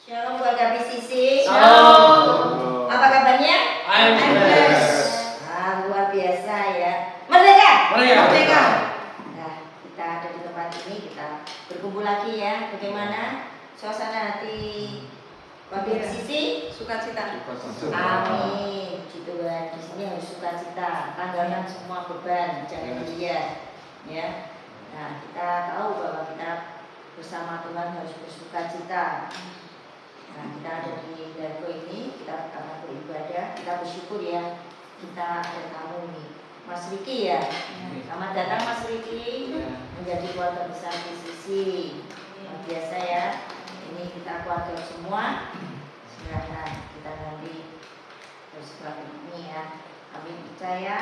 Shalom keluarga BCC. Shalom. Apa kabarnya? I'm blessed. Luar biasa ya. Merdeka. Merdeka. Nah, kita ada di tempat ini, kita berkumpul lagi ya. Bagaimana suasana hati keluarga BCC? Sukacita. Amin. Puji Tuhan. Di sini harus sukacita. Tanggalkan semua beban, jangan dia. Ya. Nah, kita tahu bahwa kita bersama Tuhan harus bersukacita. Nah, kita ada di Darko ini, kita karena beribadah, kita bersyukur ya. Kita ada tamu nih, Mas Riki ya. Selamat datang Mas Riki, menjadi keluarga besar BCC. Luar biasa ya. Ini kita keluarga semua. Silahkan kita nanti bersekolah ini ya. Kami percaya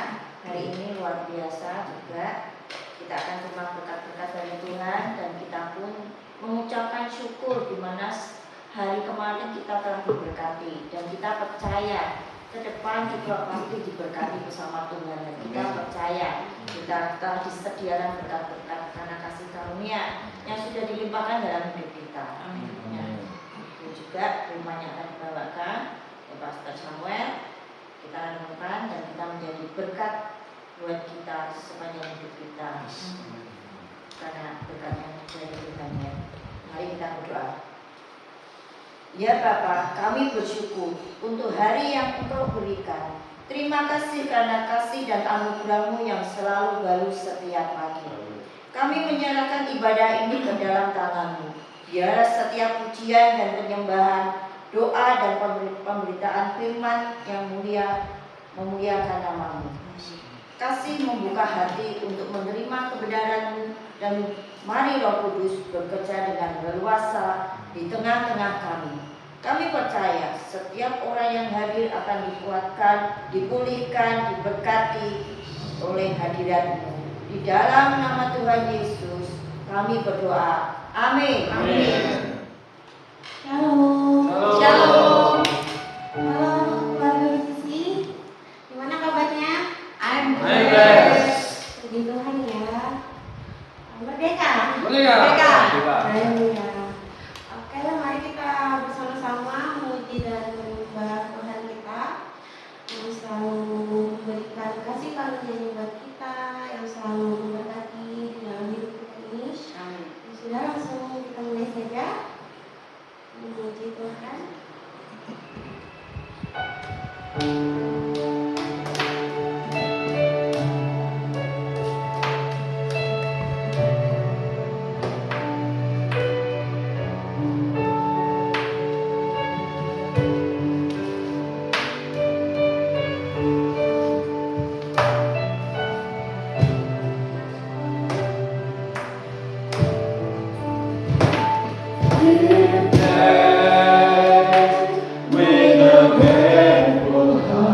hari ini luar biasa juga. Kita akan terima berkat-berkat dari Tuhan dan kita pun mengucapkan syukur di mana hari kemarin kita telah diberkati dan kita percaya ke depan juga pasti diberkati bersama Tuhan dan kita percaya kita telah disediakan berkat-berkat karena kasih karunia yang sudah dilimpahkan dalam hidup kita. Ya. Itu juga firman yang akan dibawakan oleh Pastor Samuel, kita renungkan dan kita menjadi berkat buat kita sepanjang hidup kita karena berkatnya dari Tuhan ya. Mari kita berdoa. Ya Bapa, kami bersyukur untuk hari yang Engkau berikan. Terima kasih karena kasih dan anugerah-Mu yang selalu baru setiap pagi. Kami menyerahkan ibadah ini ke dalam tangan-Mu. Biar setiap pujian dan penyembahan, doa dan pemberitaan firman yang mulia memuliakan nama-Mu. Kasih membuka hati untuk menerima kebenaran-Mu dan mari Roh Kudus bekerja dengan leluasa di tengah-tengah kami. Kami percaya setiap orang yang hadir akan dikuatkan, dipulihkan, diberkati oleh hadirat-Mu. Di dalam nama Tuhan Yesus kami berdoa. Amin. Amin. Shalom. Shalom. Halo keluarga BCC, gimana kabarnya? I'm blessed. Puji Tuhan ya. Merdeka. Merdeka. Haleluya. Oke, mari kita bersama-sama memuji dan menyembah Tuhan kita yang selalu memberikan kasih karunia buat kita, yang selalu memberkati di dalam hidup kita ini. Sudah langsung kita mulai saja memuji Tuhan. With a grateful heart.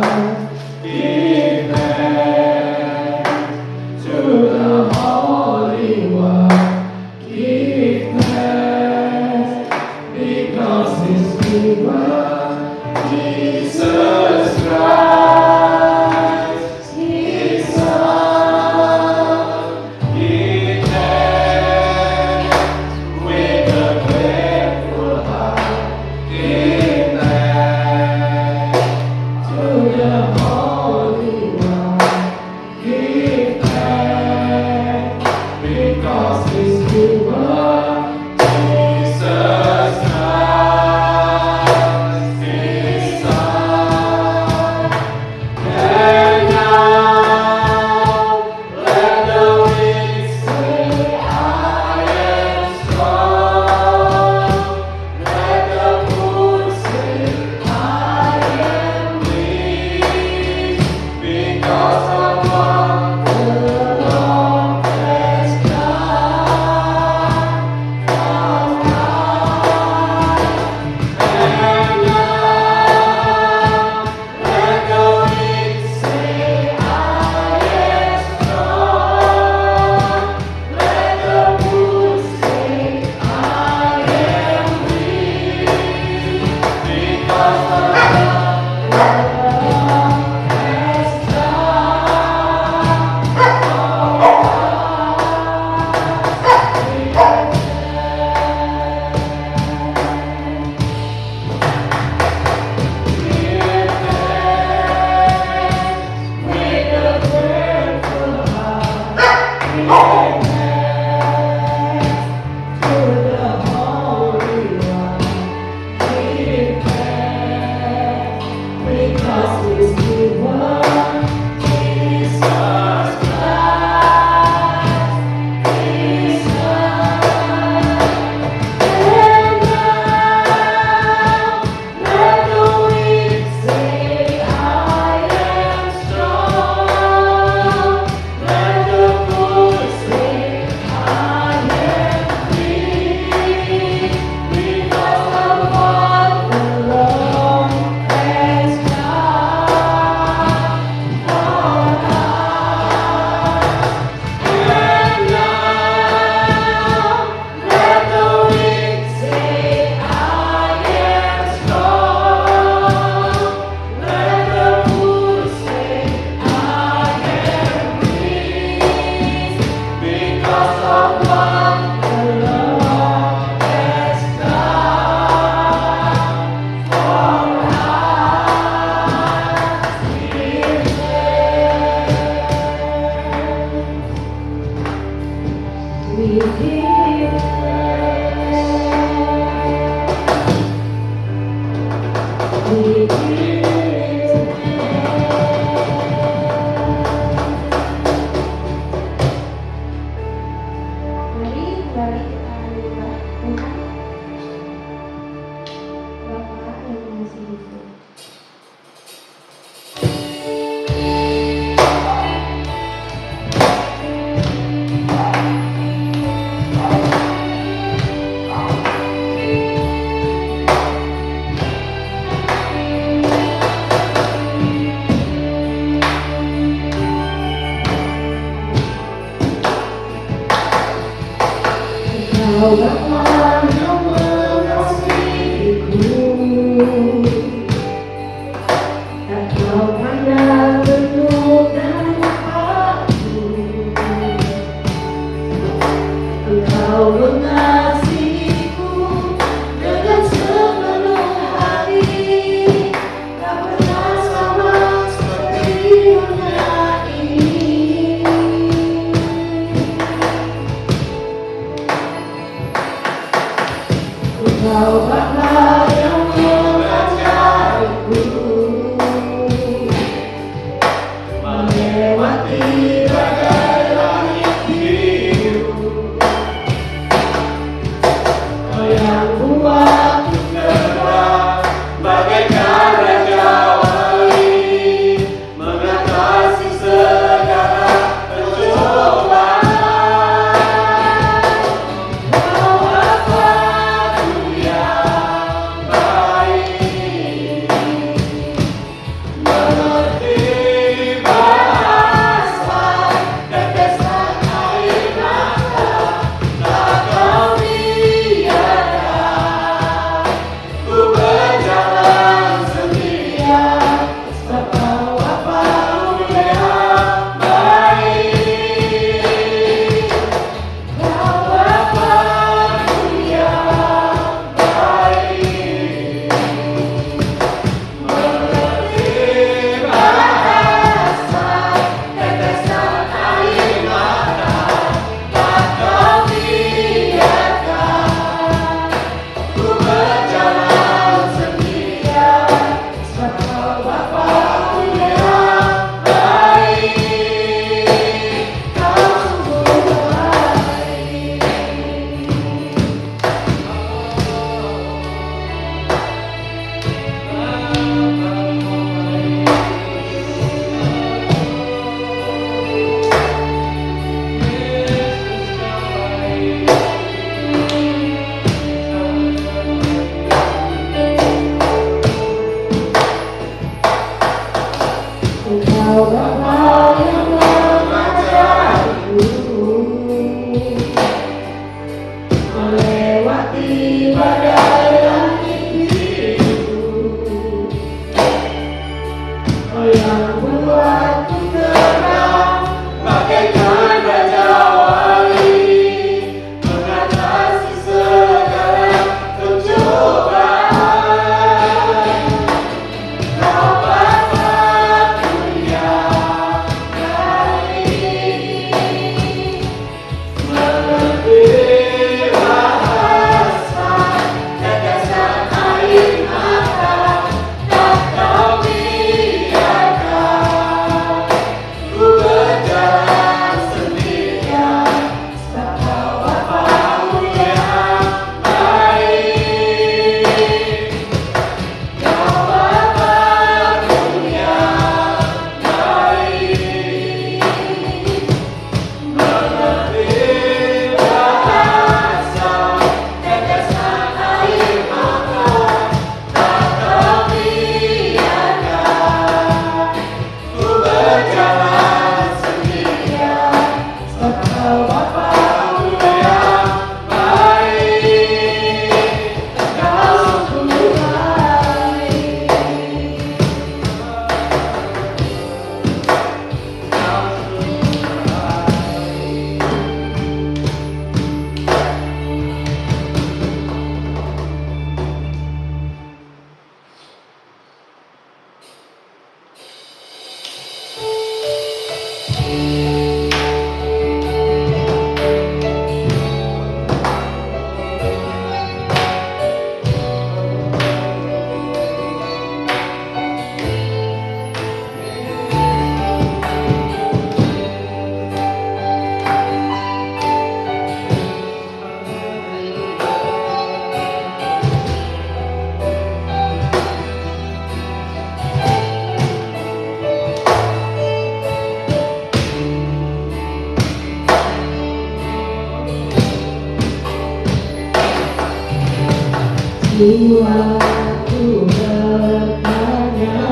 Jiwaku bertanya,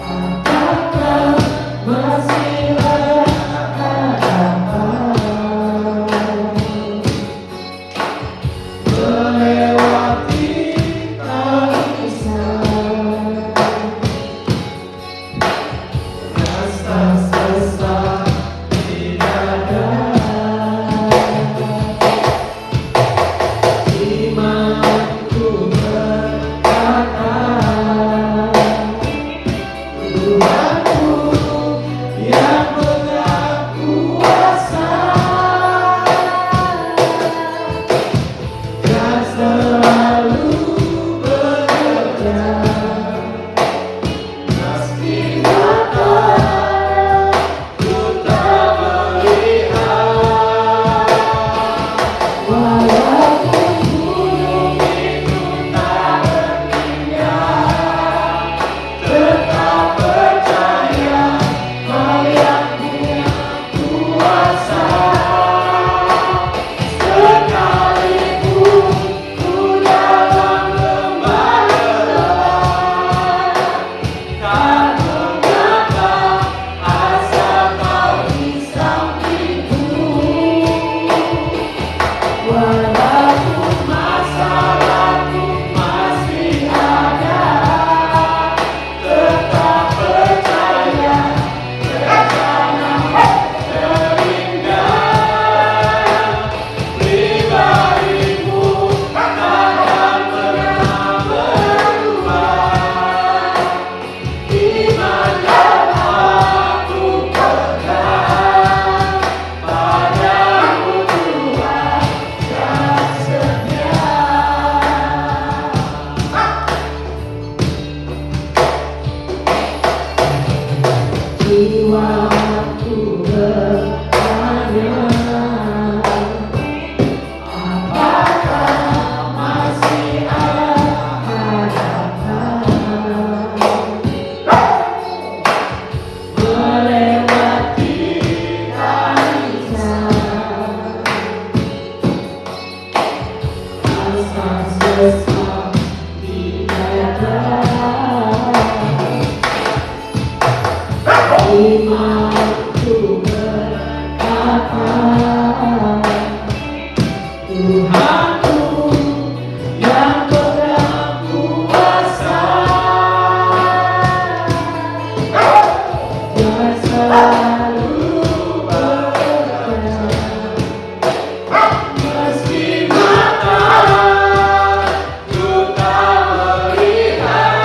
apakah masih ada harapan melewati tangisan, rasa sesak di dada. Imanku berkata, Tuhanku yang Maha Kuasa kan selalu bekerja, meski mata ku tak melihat. Walaupun gunung itu tak berpindah, tetap percaya Kau yang punya kuasa. Sekalipun ku dalam lembah gelap, tak mengapa asal Kau di sampingku. Walaupun masalahku masih ada, tetap percaya rencana terindah pribadimu takkan pernah berubah. Iman yang aku pegang padamu Tuhan yang setia. Jiwaku bertanya, apakah masih ada harapan melewati tangisan, rasa sesak di dada. Imanku berkata, Tuhanku yang Maha Kuasa kan selalu bekerja, meski mata ku tak melihat.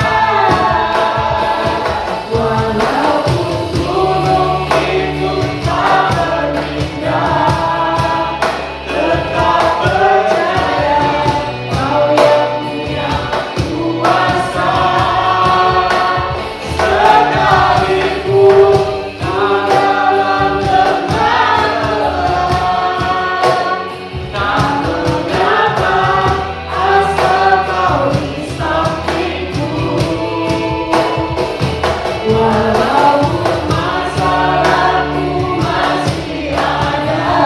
Walaupun gunung itu tak berpindah, tetap percaya Kau yang punya kuasa. Sekalipun kau dalam lembah gelap, tak mengapa asal Kau di sampingku. Walaupun masalahku masih ada,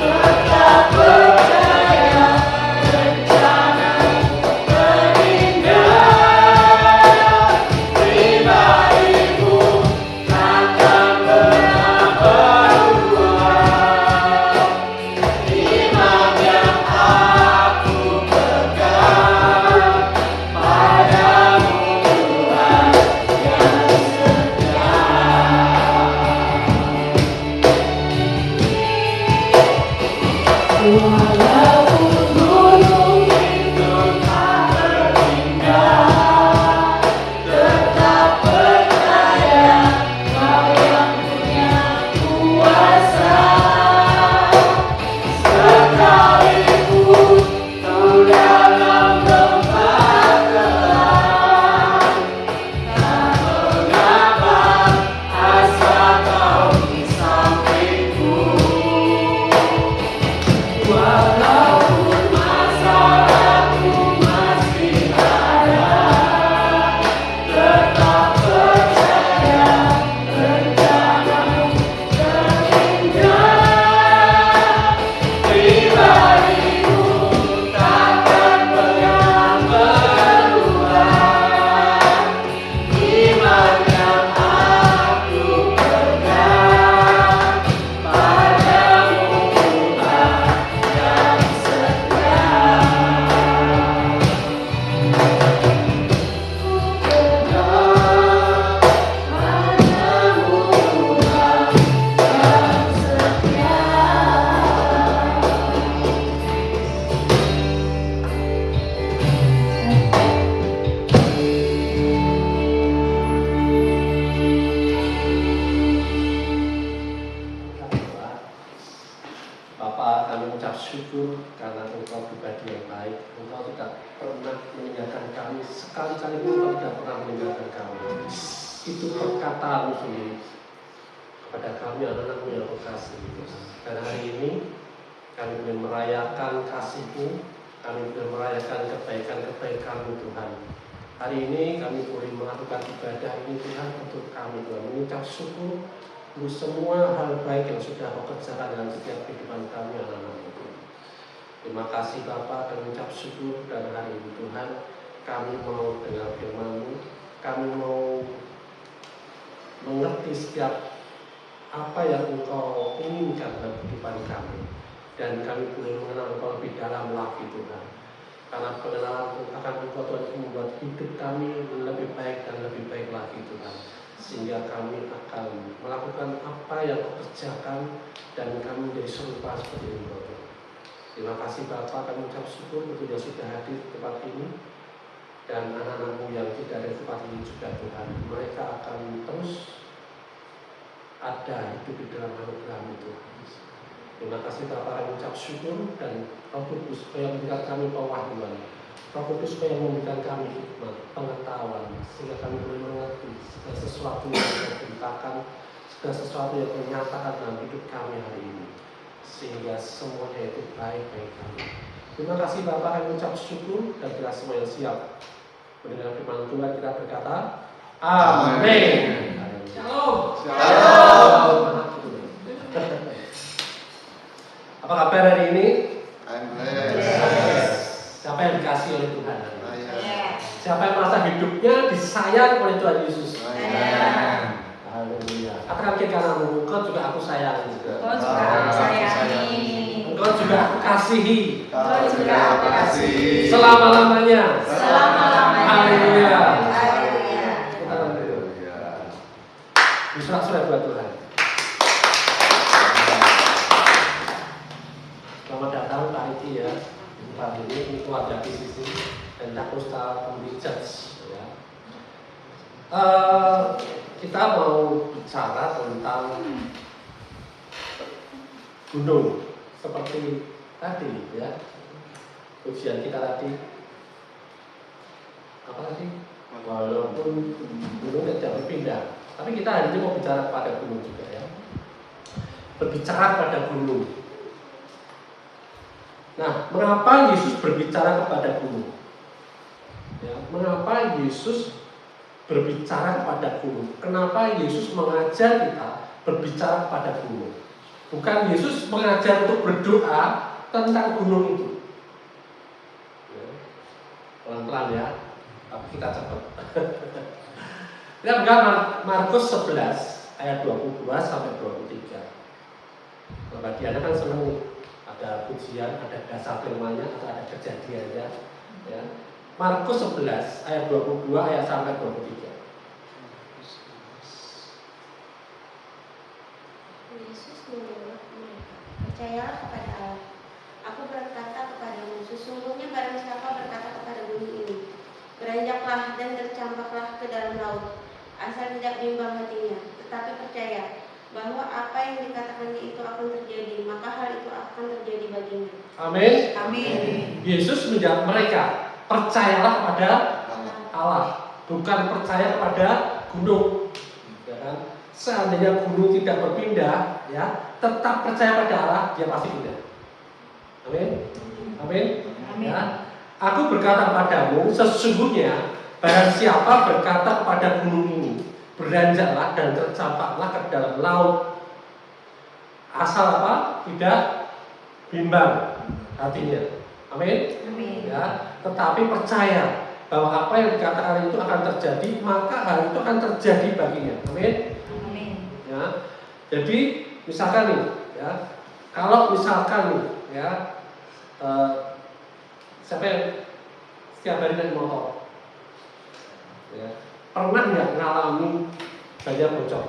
tetap percaya rencana terindah pribadimu takkan pernah berubah. Iman yang aku pegang padamu Tuhan yang setia. Walaupun gunung itu tak berpindah, tetap percaya Kau yang punya kuasa. Sekalipun kau dalam lembah gelap, tak mengapa asal Kau di sampingku. Walau Bapak, kami mengucap syukur karena Engkau pribadi yang baik. Engkau tidak pernah meninggalkan kami, sekali-kali Engkau tidak pernah meninggalkan kami. Itu perkataan sendiri kepada kami anak-anak-Mu yang Kau kasih. Dan hari ini kami boleh merayakan kasih-Mu, kami boleh merayakan kebaikan-kebaikan-Mu Tuhan. Hari ini kami boleh melakukan ibadah ini Tuhan untuk kami Tuhan, mengucap syukur untuk semua hal baik yang sudah Kau kerjakan dalam setiap kehidupan kami anak-anak-Mu. Terima kasih Bapa, kami ucap syukur dan hari ini Tuhan kami mau dengar firman-Mu, kami mau mengerti setiap apa yang Engkau inginkan dalam kehidupan kami, dan kami boleh mengenal Engkau lebih dalam lagi Tuhan. Karena pengenalan akan Engkau Tuhan membuat hidup kami lebih baik dan lebih baik lagi Tuhan, sehingga kami akan melakukan apa yang Kau kerjakan dan kami menjadi serupa seperti Engkau Tuhan. Terima kasih Bapa, kami ucap syukur untuk yang sudah hadir di tempat ini dan anak-anak-Mu yang tidak ada di tempat ini juga Tuhan. Mereka akan terus ada hidup di dalam anugerah-Mu Tuhan. Terima kasih Bapa, kami ucap syukur, dan Roh Kudus supaya memberikan kami pewahyuan, Roh Kudus supaya memberikan kami hikmat, pengetahuan, sehingga kami boleh mengerti segala sesuatu yang Kau perintahkan, segala sesuatu yang Kau nyatakan dalam hidup kami hari ini, sehingga semuanya itu baik bagi kami. Terima kasih Bapa, kami ucap syukur, dan kita semua yang siap mendengar firman Tuhan, kita berkata Amin. Shalom. Shalom. Apa kabar hari ini? Siapa yang dikasih oleh Tuhan? Siapa yang merasa hidupnya disayang oleh Tuhan Yesus? Haleluya. Katakan ke kananmu, engkau juga aku sayangi. Engkau juga aku sayangi. Engkau juga aku kasihi. Engkau juga aku kasihi. Selama-lamanya. Selama-lamanya. Haleluya. Haleluya. Bersorak-sorai buat Tuhan. Selamat datang Pak Riki ya. Tempat ini keluarga PCC dan Coastal Community Church ya. Kita mau bicara tentang gunung seperti tadi ya. Ujian kita tadi apa tadi? Walaupun gunung tidak berpindah, tapi kita hari ini mau bicara pada gunung juga ya. Berbicara pada gunung. Nah, mengapa Yesus berbicara kepada gunung? Ya, mengapa Yesus berbicara kepada gunung? Kenapa Yesus mengajar kita berbicara kepada gunung? Bukan Yesus mengajar untuk berdoa tentang gunung itu. Ya, pelan-pelan ya, tapi kita cepat. Kita buka Markus 11 ayat 22 sampai 23. Nah, bagi Anda kan senang nih, ada pujian, ada dasar firman-Nya, atau ada kejadiannya ya. Markus 11 ayat 22 ayat sampai 23. Yesus menjawab mereka, percayalah kepada Allah. Aku berkata kepadamu, sesungguhnya barang siapa berkata kepada gunung ini, beranjaklah dan tercampaklah ke dalam laut, asal tidak bimbang hatinya, tetapi percaya bahwa apa yang dikatakannya itu akan terjadi, maka hal itu akan terjadi baginya. Amin. Amin. Yesus menjawab mereka, percayalah kepada Allah, bukan percaya kepada gunung. Ya kan? Seandainya gunung tidak berpindah, ya, tetap percaya pada Allah, dia pasti pindah. Amin. Amin. Ya. Aku berkata padamu, sesungguhnya barang siapa berkata kepada gunung ini, beranjaklah dan tercampaklah ke dalam laut, asal apa? Tidak bimbang hatinya. Amin. Amin. Ya, tetapi percaya bahwa apa yang dikatakan itu akan terjadi, maka hal itu akan terjadi baginya. Amin. Amin. Ya, jadi misalkan nih, ya, kalau misalkan nih, ya, siapa yang setiap hari naik motor, ya, pernah nggak ngalami banyak bocor?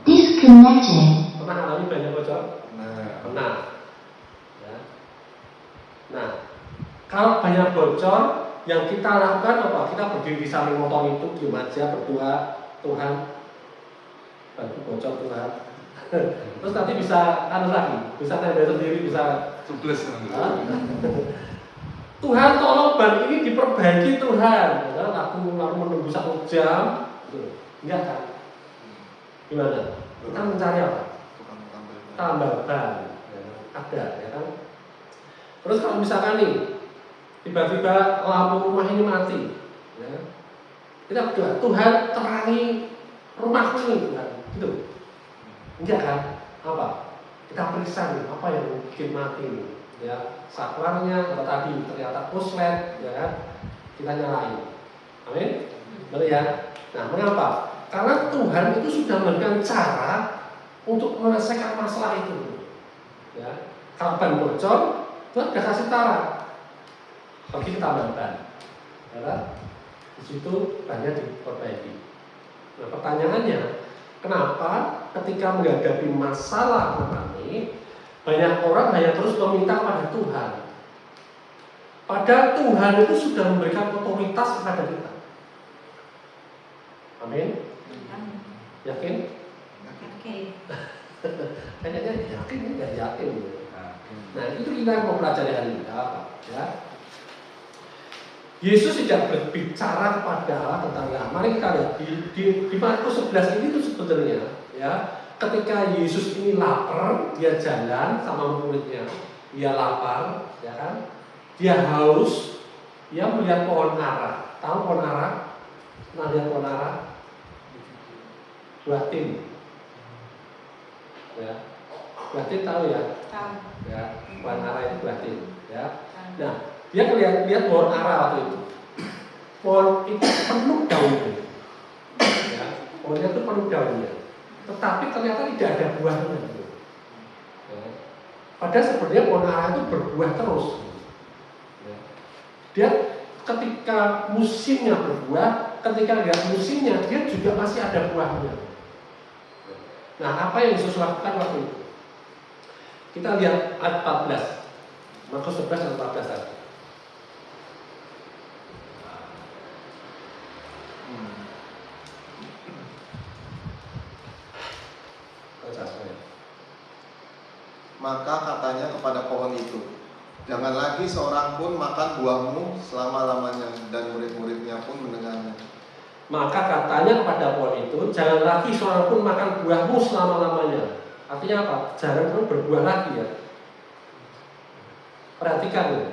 Disconnected. Pernah ngalami banyak bocor? Pernah. Ya. Nah, kalau banyak bocor, yang kita lakukan apa? Kita berdiri di samping motor itu, diam aja, berdoa, Tuhan, bantu bocor Tuhan. Terus nanti bisa lagi, bisa tenda sendiri, bisa. Tubles. Tuhan tolong ban ini diperbaiki Tuhan. Aku lalu menunggu 1 jam, enggak kan? Gimana? Kita mencari apa? Tambal ban, ada, ya kan? Terus kalau misalkan nih, tiba-tiba lampu rumah ini mati, ya, kita berdoa, Tuhan terangi rumahku ini, Tuhan, gitu. Enggak kan? Apa? Kita periksa nih, apa yang bikin mati ini, ya, saklarnya, atau tadi ternyata koslet, ya kan? Kita nyalain. Amin? Benar ya? Nah, mengapa? Karena Tuhan itu sudah memberikan cara untuk menyelesaikan masalah itu. Ya, kalau ban bocor, Tuhan sudah kasih cara. Bagi kita ban, ya, di situ banyak diperbaiki. Nah, pertanyaannya, kenapa ketika menghadapi masalah ini banyak orang hanya terus meminta pada Tuhan? Padahal Tuhan itu sudah memberikan otoritas kepada kita. Amin. Yakin? Oke. Kayaknya yakin, nggak yakin. Nah, itu kita mau pelajari hari ini apa? Ya. Yesus tidak berbicara kepada Allah tentang ya. Mari kita lihat di Markus 11 ini tuh sebenarnya, ya, ketika Yesus ini lapar, dia jalan sama muridnya, dia lapar, ya kan? Dia haus, dia melihat pohon ara. Tahu pohon ara? Pernah lihat pohon ara? Buah tin. Ya, buah tin tahu ya? Tahu. Ya, pohon ara itu buah tin. Ya. Nah, dia lihat pohon ara waktu itu. Pohon itu penuh daunnya. Ya, pohonnya itu penuh daunnya. Tetapi ternyata tidak ada buahnya. Ya. Padahal sebenarnya pohon ara itu berbuah terus. Ya. Dia ketika musimnya berbuah, ketika nggak musimnya, dia juga masih ada buahnya. Nah, apa yang Yesus lakukan waktu itu? Kita lihat ayat 14. Markus 11 ayat 14 tadi. Maka katanya kepada pohon itu, jangan lagi seorang pun makan buahmu selama-lamanya, dan murid-muridnya pun mendengarnya. Maka katanya kepada pohon itu, jangan lagi seorang pun makan buahmu selama-lamanya. Artinya apa? Jangan pun berbuah lagi, ya. Perhatikan ya.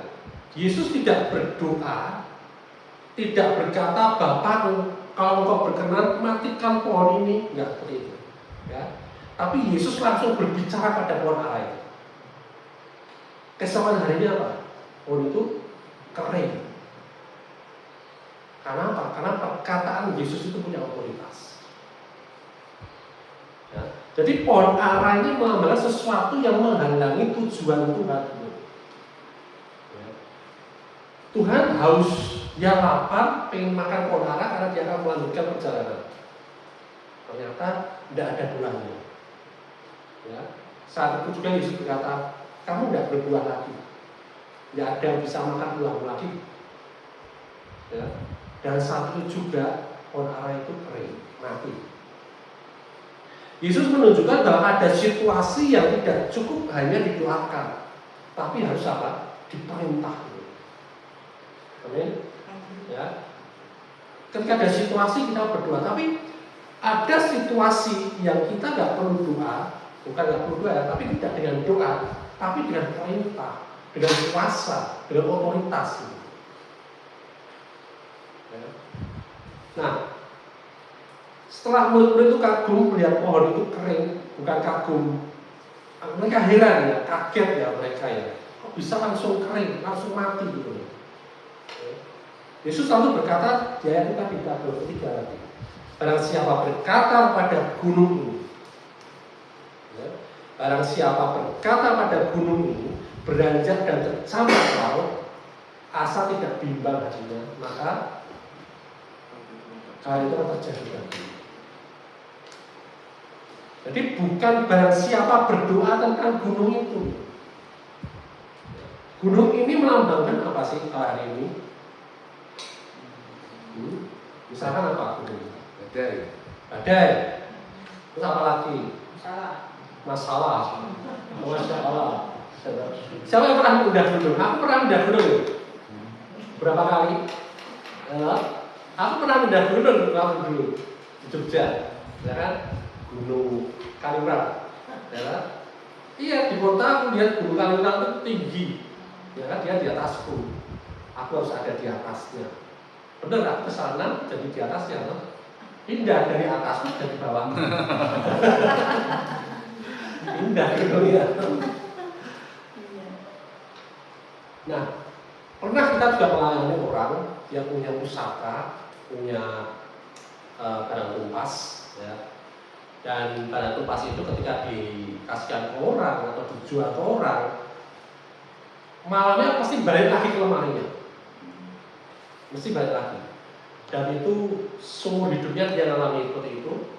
Yesus tidak berdoa, tidak berkata, Bapa, kalau engkau berkenan matikan pohon ini, enggak seperti itu, ya. Tapi Yesus langsung berbicara pada pohon ara itu. Keesokan harinya apa? Pohon itu kering. Karena apa? Karena perkataan Yesus itu punya otoritas. Ya. Jadi pohon ara ini melambangkan sesuatu yang menghalangi tujuan Tuhan. Ya. Tuhan haus, dia lapar, pengen makan pohon ara karena dia akan melanjutkan perjalanan. Ternyata tidak ada buahnya. Ya. Saat itu juga Yesus berkata, kamu tidak berbuah lagi, tidak ada yang bisa makan buahmu lagi. Ya. Dan saat itu juga pohon ara itu kering, mati. Yesus menunjukkan bahwa ada situasi yang tidak cukup hanya didoakan, tapi harus apa? Diperintah. Amin. Ya. Ketika ada situasi kita berdoa, tapi ada situasi yang kita nggak perlu doa, bukan nggak perlu doa, tapi tidak dengan doa, tapi dengan perintah, dengan kuasa, dengan otoritas. Nah, setelah murid-murid itu kagum melihat pohon itu kering, bukan kagum, mereka heran ya, kaget ya mereka ya, kok bisa langsung kering, langsung mati gitu. Yesus lalu berkata, di ayat tadi 23 lagi, barang siapa berkata pada gunung ini, ya, barang siapa berkata pada gunung ini, beranjak dan tercampur laut, asal tidak bimbang hatinya, maka hal itu akan terjadi. Jadi bukan barang siapa berdoa tentang gunung itu. Gunung ini melambangkan apa sih hari ini? Misalkan apa gunung? Badai. Badai. Terus apa lagi? masalah. Masya Allah. Siapa yang pernah mengundah gunung? Aku pernah mengundah gunung. Berapa kali? Aku pernah mengundah gunung waktu dulu di Jogja, ya kan? Gunung Kaliurang, ya kan? Iya, di kota aku lihat gunung Kaliurang itu tinggi, ya kan? Dia di atasku, aku harus ada di atasnya. Benar, aku kesana jadi di atasnya, loh. Indah dari atasku dari bawah. Indah gitu ya. Nah, pernah kita juga melayani orang yang punya pusaka, punya barang tumpas, ya. Dan barang tumpas itu ketika dikasihkan ke orang atau dijual ke orang, malamnya pasti balik lagi ke lemarinya, mesti balik lagi. Dan itu seumur hidupnya dia alami seperti itu.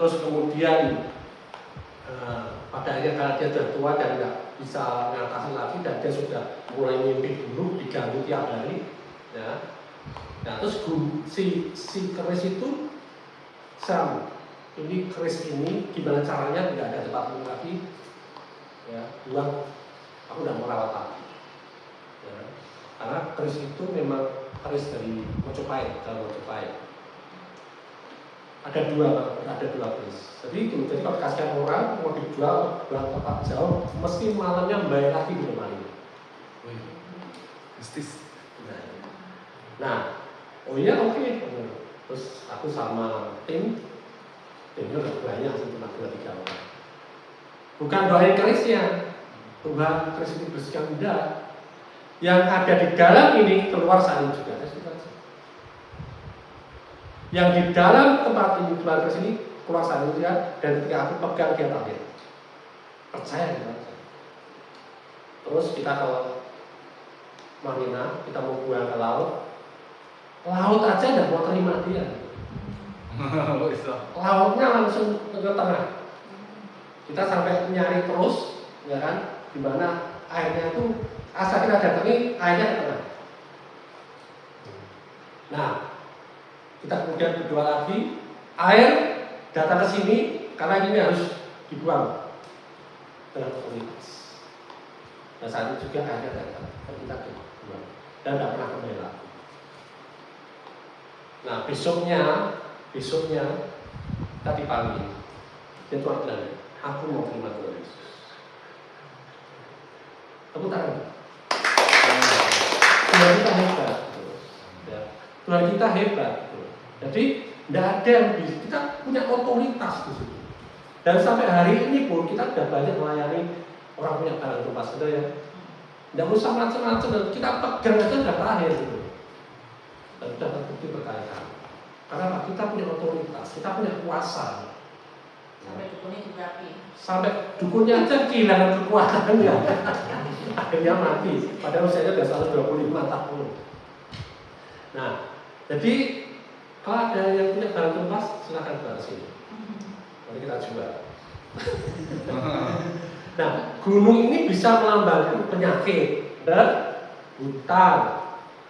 Terus kemudian pada akhirnya karena dia sudah tua dan tidak bisa mengatasi lagi dan dia sudah mulai mimpi buruk diganggu tiap hari, ya. Nah terus si keris itu Sam, ini keris ini gimana caranya tidak ada tempat lagi, ya, buang, aku tidak mau rawat lagi, ya. Karena keris itu memang keris dari Mojopahit, dari Mojopahit. Ada dua keris. Jadi kalau dikasihkan orang mau dijual buat tempat jauh, mesti malamnya membayar lagi di lemari. Mistis. Nah, oh iya oke. Terus aku sama timnya udah banyak sih, cuma 2-3 orang. Bukan doain kerisnya, Tuhan keris ini bersihkan, enggak. Yang ada di dalam ini keluar salin juga. Yang di dalam tempat ini keluar keris ini keluar salin juga, dan ketika aku pegang dia tahir. Percaya gitu aja. Terus kita ke Marina, kita mau buang ke laut. Laut aja nggak mau terima dia. Lautnya langsung ke tengah. Kita sampai nyari terus, ya kan? Di mana airnya itu asal kita datangi, airnya ke tengah. Nah, kita kemudian berdoa lagi, air datang ke sini karena ini harus dibuang dengan otoritas. Dan saat itu juga airnya datang, dan kita dibuang dan tidak pernah kembali lagi. Nah besoknya kita dipanggil. Dia Tuhan bilang, aku mau terima Tuhan Yesus. Tepuk tangan. Tuhan kita hebat, ya. Tuhan kita hebat. Jadi tidak ada yang bisa. Kita punya otoritas di situ. Dan sampai hari ini pun kita sudah banyak melayani orang punya barang tumpas, gitu ya. Tidak usah macam-macam, dan kita pegang aja sudah terakhir gitu. Dan sudah terbukti berkali-kali. Karena kita punya otoritas, kita punya kuasa. Sampai dukunnya diberapi. Sampai dukunnya aja kehilangan kekuatannya. Akhirnya mati. Padahal usianya sudah 125 tahun. Nah, jadi kalau ada yang punya barang tumpas, silakan ke sini. Mari kita jual. Nah, gunung ini bisa melambangkan penyakit, hutang,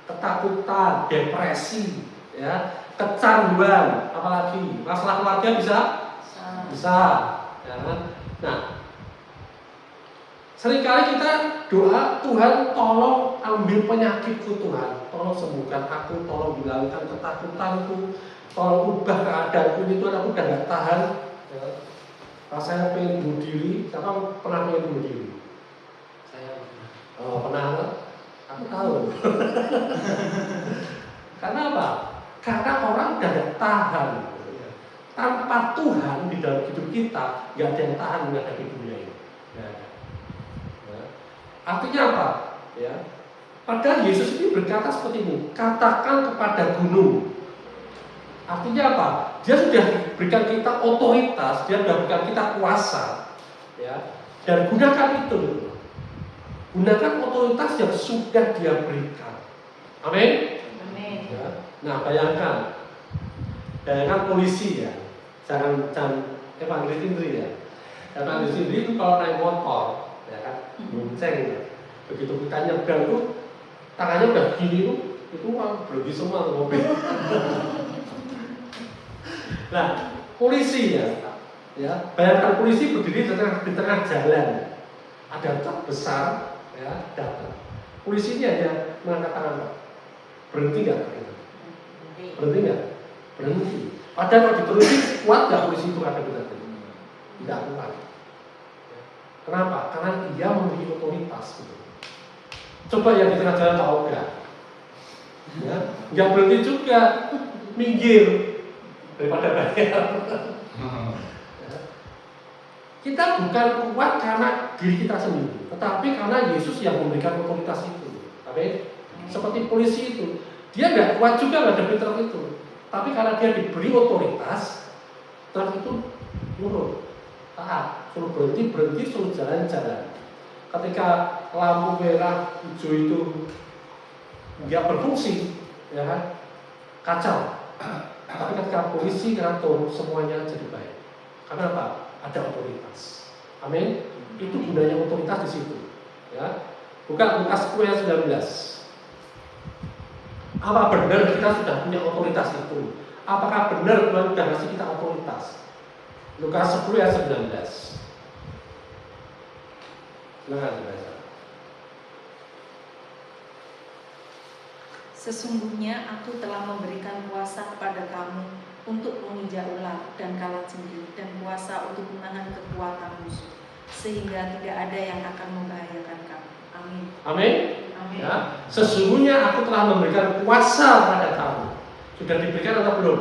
ketakutan, depresi, ya, kecanduan, apalagi masalah keluarga bisa, ya kan? Nah, seringkali kita doa, Tuhan tolong ambil penyakitku, Tuhan tolong sembuhkan aku, tolong hilangkan ketakutanku, tolong ubah keadaanku ini, Tuhan aku udah gak tahan, ya. Rasanya pengen bunuh diri. Siapa pernah pengen bunuh diri? Saya pernah. Aku tahu. Karena apa? Karena orang udah gak tahan. Tanpa Tuhan di dalam hidup kita, gak ada yang tahan menghadapi dunia ini. Ya. Artinya apa? Ya. Padahal Yesus ini berkata seperti ini, katakan kepada gunung. Artinya apa? Dia sudah berikan kita otoritas, dia sudah berikan kita kuasa, ya. Dan gunakan itu. Gunakan otoritas yang sudah dia berikan. Amin. Amin. Ya. Nah, bayangkan polisi ya, jangan evangelis sendiri ya. Evangelis sendiri itu kalau naik motor, ya kan, bonceng ya. Begitu kita nyebrang tuh, tangannya udah gini tuh, itu berhenti semua tuh mobil. Nah, polisi ya, Ya, bayangkan polisi berdiri di tengah jalan, ada truk besar, ya, datang. Polisinya hanya mengangkat tangan, Pak. Berhenti nggak? Berhenti nggak? Berhenti. Padahal kalau dituruti, kuat nggak polisi itu ada berarti? Tidak kuat. Kenapa? Karena ia memiliki otoritas. Gitu. Coba yang di tengah jalan tahu nggak? Ya, nggak berhenti juga, minggir daripada bayar. Kita bukan kuat karena diri kita sendiri, tetapi karena Yesus yang memberikan otoritas itu. Amin. Seperti polisi itu, dia nggak kuat juga menghadapi truk itu, tapi karena dia diberi otoritas, truk itu nurut, taat, suruh berhenti, suruh jalan-jalan. Ketika lampu merah, hijau itu nggak berfungsi, ya kan, kacau. Tapi ketika polisi ngatur, semuanya jadi baik. Karena apa? Ada otoritas. Amin. Itu gunanya otoritas di situ. Ya. Buka Lukas 10 ayat 19. Apa benar kita sudah punya otoritas itu? Apakah benar Tuhan sudah ngasih kita otoritas? Lukas 10 ayat 19. Silakan dibaca. Sesungguhnya aku telah memberikan kuasa kepada kamu untuk menginjak ular dan kalajengking dan kuasa untuk menahan kekuatan musuh, sehingga tidak ada yang akan membahayakan kamu. Amin. Amin. Amin. Ya. Sesungguhnya aku telah memberikan kuasa pada kamu. Sudah diberikan atau belum?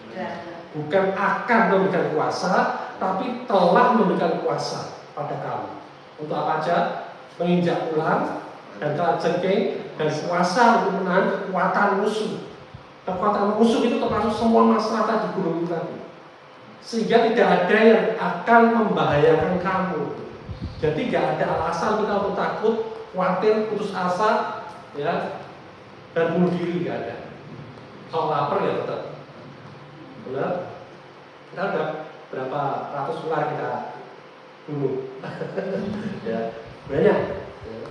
Sudah. Bukan akan memberikan kuasa, tapi telah memberikan kuasa pada kamu. Untuk apa aja? Menginjak ular dan kalajengking dan kuasa untuk menahan kekuatan musuh. Kekuatan musuh itu termasuk semua masalah di gunung itu tadi. Sehingga tidak ada yang akan membahayakan kamu. Jadi nggak ada alasan kita untuk takut, khawatir, putus asa, ya, dan bunuh diri, nggak ada. Kalau lapar ya tetap. Benar? Kita udah berapa ratus ular kita bunuh. Ya, banyak. Ya.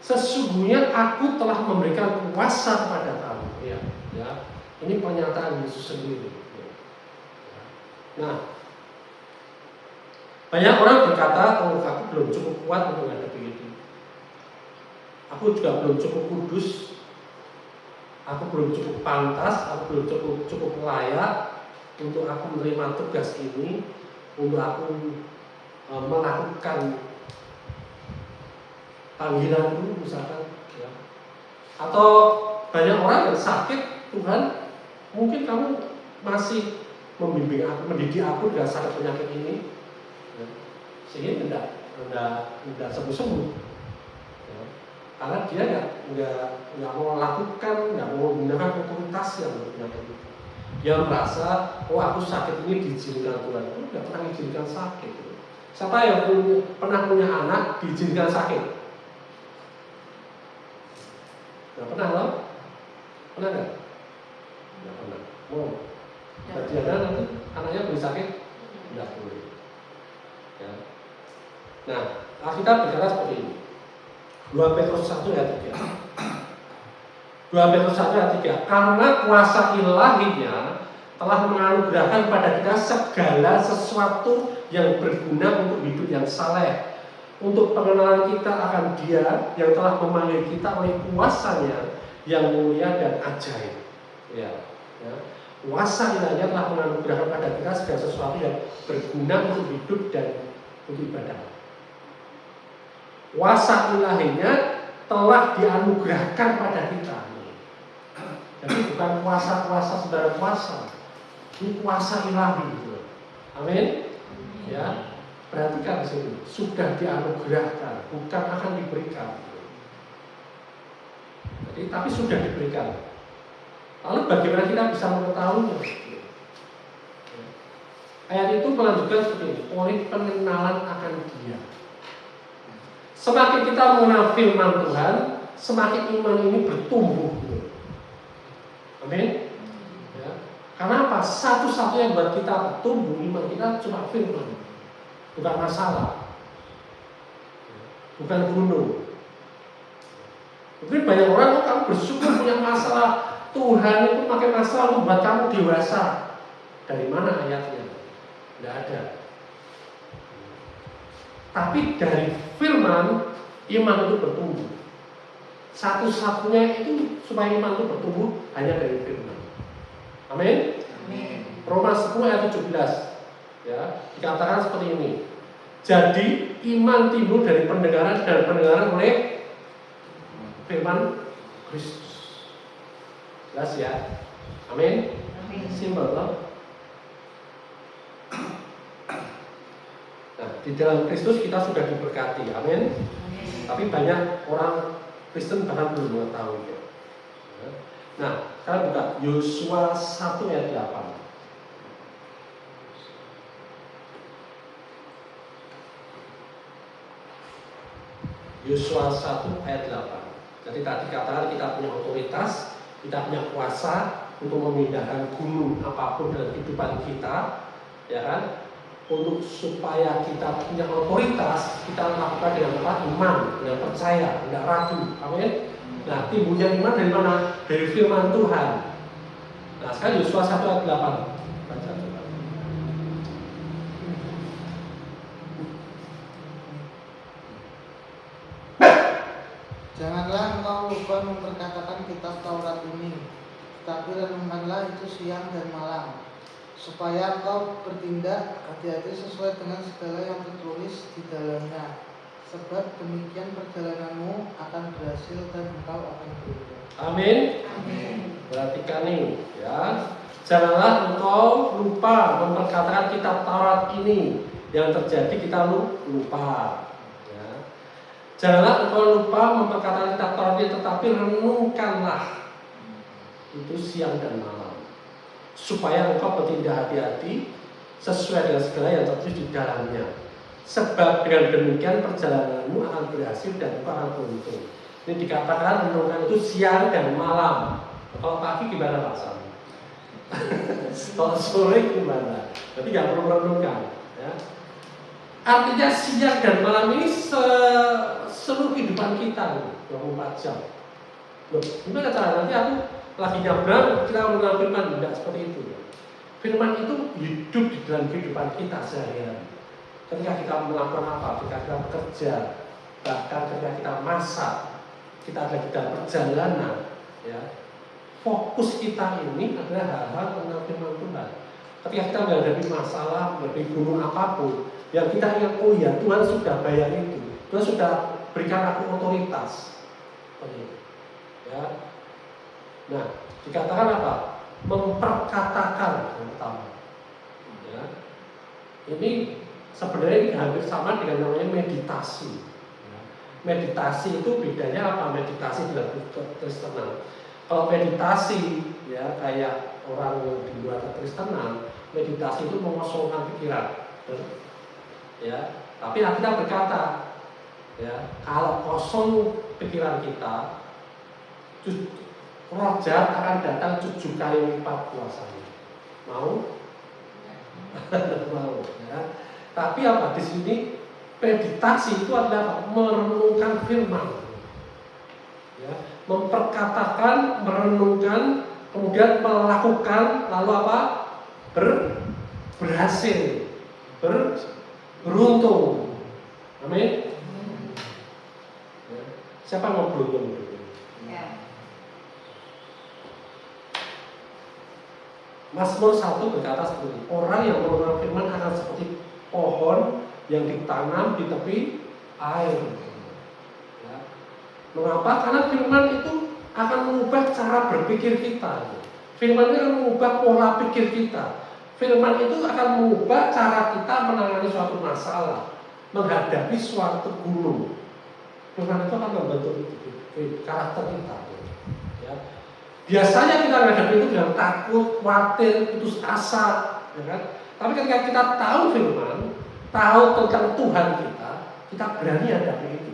Sesungguhnya aku telah memberikan kuasa kepada kamu. Ya, ya. Ini pernyataan Yesus sendiri. Ya. Nah, banyak orang berkata, oh aku belum cukup kuat untuk menghadapi itu. Aku juga belum cukup kudus. Aku belum cukup pantas. Aku belum cukup layak untuk aku menerima tugas ini, untuk aku melakukan panggilanku misalkan, ya. Atau banyak orang yang sakit, Tuhan, mungkin kamu masih membimbing aku, mendidik aku dengan sakit penyakit ini, ya. Sehingga tidak sembuh-sembuh, ya. Karena dia nggak mau lakukan, nggak mau menggunakan otoritas yang penyakit itu. Dia merasa, oh aku sakit ini diizinkan Tuhan, itu nggak pernah diizinkan sakit. Siapa yang pernah punya anak diizinkan sakit? Nggak pernah loh? Pernah nggak? Nggak pernah. Oh, jadi nanti anaknya boleh sakit? Nggak boleh. Ya. Nah, Alkitab berkata seperti ini. 2 Petrus 1 ayat 3. 2 Petrus 1 ayat 3. Karena kuasa ilahinya telah menganugerahkan pada kita segala sesuatu yang berguna untuk hidup yang saleh, untuk pengenalan kita akan Dia yang telah memanggil kita oleh kuasanya yang mulia dan ajaib. Ya, ya. Kuasa ilahnya telah menganugerahkan pada kita segala sesuatu yang berguna untuk hidup dan untuk ibadah. Kuasa ilahinya telah dianugerahkan pada kita. Jadi bukan kuasa-kuasa saudara kuasa, ini kuasa ilahi. Amin. Ya. Perhatikan di sini, sudah dianugerahkan, bukan akan diberikan. Jadi, tapi sudah diberikan. Lalu bagaimana kita bisa mengetahuinya? Ayat itu melanjutkan seperti ini, oleh pengenalan akan Dia. Semakin kita mengenal firman Tuhan, semakin iman ini bertumbuh. Amin. Ya. Karena apa? Satu-satunya buat kita bertumbuh iman kita cuma firman. Bukan masalah, bukan gunung. Mungkin banyak orang, oh kamu bersyukur punya masalah, Tuhan itu pakai masalah membuat kamu dewasa. Dari mana ayatnya? Tidak ada. Tapi dari firman, iman itu bertumbuh. Satu-satunya itu supaya iman itu bertumbuh hanya dari firman. Amin. Roma 10 ayat 17 ya, dikatakan seperti ini. Jadi iman timbul dari pendengaran dan pendengaran oleh firman Kristus. Jelas ya? Amin. Simpel toh? Nah, di dalam Kristus kita sudah diberkati. Amin. Tapi banyak orang Kristen bahkan belum mengetahui. Nah, sekarang buka Yosua 1 ayat 8. Yosua 1 ayat 8. Jadi tadi katakan kita punya otoritas, kita punya kuasa untuk memindahkan gunung apapun dalam kehidupan kita, ya kan? Untuk supaya kita punya otoritas, kita lakukan dengan apa? Iman, dengan percaya, tidak ragu. Amin. Nah, timbulnya iman dari mana? Dari firman Tuhan. Nah, sekarang Yosua 1 ayat 8. Baca coba. Janganlah engkau lupa memperkatakan kitab Taurat ini, tetapi renungkanlah itu siang dan malam, supaya engkau bertindak hati-hati sesuai dengan segala yang tertulis di dalamnya. Sebab demikian perjalananmu akan berhasil dan engkau akan beruntung. Amin. Perhatikan nih, ya. Janganlah engkau lupa memperkatakan kitab Taurat ini. Yang terjadi kita lupa. Ya. Janganlah engkau lupa memperkatakan kitab Taurat ini, tetapi renungkanlah itu siang dan malam, supaya engkau bertindak hati-hati sesuai dengan segala yang tertulis di dalamnya. Sebab dengan demikian perjalananmu akan berhasil dan engkau akan beruntung. Ini dikatakan renungkan itu siang dan malam. Kalau pagi gimana Pak Sam? Kalau sore gimana? Berarti nggak perlu merenungkan. Ya. Artinya siang dan malam ini seluruh kehidupan kita 24 jam. Loh, gimana cara nanti aku lagi nyabrang kita mengenal firman? Tidak seperti itu. Firman itu hidup di dalam kehidupan kita sehari-hari. Ketika kita melakukan apa? Ketika kita bekerja, bahkan ketika kita masak, kita ada di dalam perjalanan, ya. Fokus kita ini adalah hal-hal tentang firman Tuhan. Ketika kita menghadapi masalah, menghadapi gunung apapun, yang kita ingat, oh ya Tuhan sudah bayar itu, Tuhan sudah berikan aku otoritas. Ya. Nah, dikatakan apa? Memperkatakan yang pertama. Ya. Ini sebenarnya hampir sama dengan namanya meditasi. Meditasi itu bedanya apa? Meditasi dalam kekristenan. Kalau meditasi ya kayak orang di luar kekristenan, meditasi itu mengosongkan pikiran. Ya, tapi kita berkata, ya kalau kosong pikiran kita, roh jahat akan datang 7 kali lipat kuasanya. Mau? Mau. Ya. Tapi apa di sini? Meditasi itu adalah merenungkan firman, ya, memperkatakan, merenungkan, kemudian melakukan, lalu apa? Berhasil, beruntung. Amin. Ya. Siapa mau beruntung? Ya. Mazmur 1 berkata seperti ini, orang yang merenungkan firman akan seperti pohon yang ditanam di tepi air. Ya. Mengapa? Karena firman itu akan mengubah cara berpikir kita. Firman itu akan mengubah pola pikir kita. Firman itu akan mengubah cara kita menangani suatu masalah, menghadapi suatu gunung. Firman itu akan membentuk karakter kita. Ya. Biasanya kita menghadapi itu dengan takut, khawatir, putus asa, ya kan? Tapi ketika kita tahu firman, tahu tentang Tuhan kita berani hadapi itu.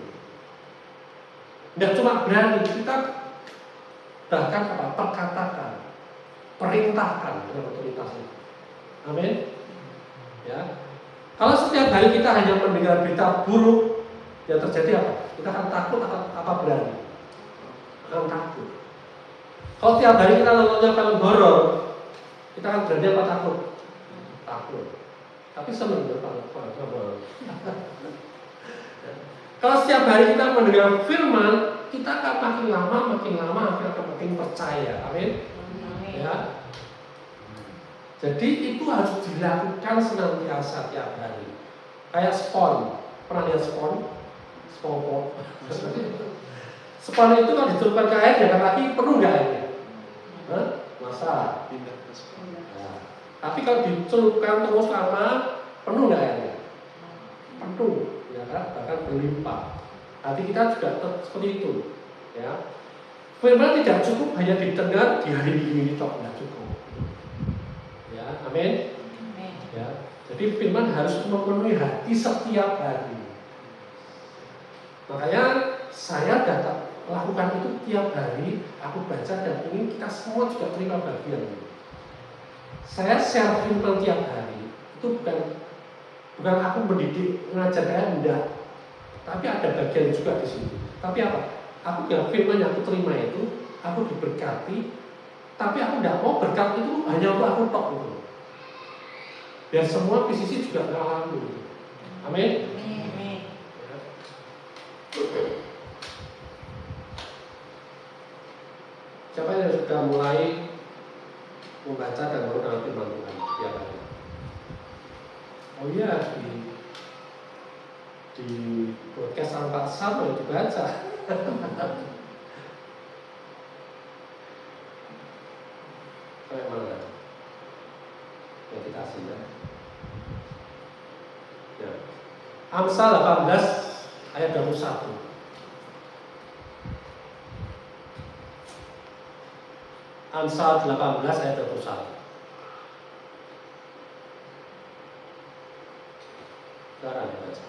Tidak cuma berani, kita bahkan apa? Perkatakan, perintahkan dengan otoritas itu. Amin. Ya. Kalau setiap hari kita hanya mendengar berita buruk, yang terjadi apa? Kita akan takut atau apa berani? Akan takut. Kalau tiap hari kita nontonnya film horor, kita akan berani apa takut? takut. Tapi senang ya kalau kalau setiap hari kita mendengar firman, kita akan makin lama akan makin percaya. Amin. Ya. Jadi itu harus dilakukan senantiasa tiap hari. Kayak spon, pernah lihat spon? Spon. Spon itu kan dicelupkan ke air, jangan lagi penuh nggak airnya? Masa? Pindah ke sekolah. Nah, tapi kalau dicelupkan terus lama, penuh nggak airnya? Penuh, ya kan? Bahkan berlimpah. Hati kita juga seperti itu, ya. Firman tidak cukup hanya didengar di hari ini tok, tidak cukup. Ya, amin. Ya, jadi firman harus memenuhi hati setiap hari. Makanya saya datang lakukan itu tiap hari, aku baca dan ingin kita semua juga terima bagian. Saya share firman tiap hari, itu bukan aku mendidik, mengajar kalian, enggak. Tapi ada bagian juga di sini. Tapi apa? Aku bilang firman yang aku terima itu, aku diberkati, tapi aku tidak mau berkat itu hanya untuk aku tok gitu. Biar semua PCC juga mengalami. Amin. Ya. Siapa yang sudah mulai membaca dan mengenal firman Tuhan tiap hari? Oh iya, di podcast Alfa sama dibaca. Kayak mana? Meditasi ya. Ya. Amsal 18 ayat 21. Amsal 18 ayat 21. Sekarang dibaca.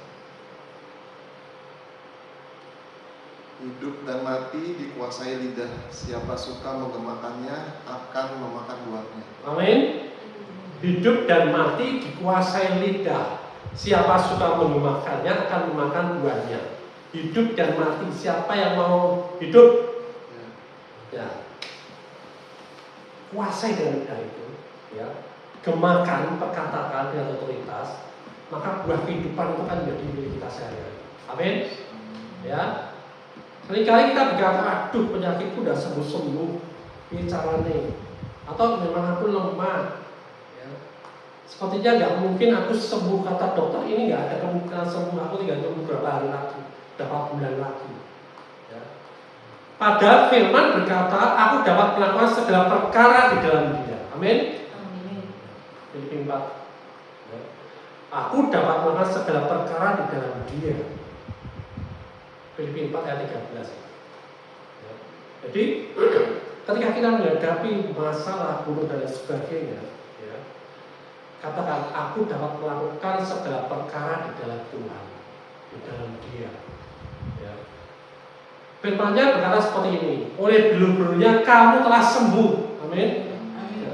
Hidup dan mati dikuasai lidah. Siapa suka menggemakannya akan memakan buahnya. Amin. Hidup dan mati dikuasai lidah. Siapa suka mengemakannya akan memakan buahnya. Hidup dan mati, siapa yang mau hidup? Ya. Kuasai dengan lidah itu, ya. Gemakan, perkatakan dengan otoritas, maka buah kehidupan itu akan menjadi milik kita sehari-hari. Amin. Ya. Seringkali kita berkata, aduh penyakitku udah sembuh-sembuh, ini caranya, atau memang aku lemah, ya. Sepertinya nggak mungkin aku sembuh, kata dokter ini nggak ada kemungkinan sembuh, aku tinggal tunggu beberapa hari lagi, beberapa bulan lagi. Ya. Padahal firman berkata, aku dapat melakukan segala perkara di dalam Dia. Amin. Filipi 4. Ya. Aku dapat melakukan segala perkara di dalam Dia. Filipi 4 ayat 13. Ya. Jadi ketika kita menghadapi masalah, gunung dan sebagainya, ya, katakan aku dapat melakukan segala perkara di dalam Tuhan, di dalam Dia. Ya. Firman-Nya berkata seperti ini, oleh belu-belunya kamu telah sembuh. Amin. Ya.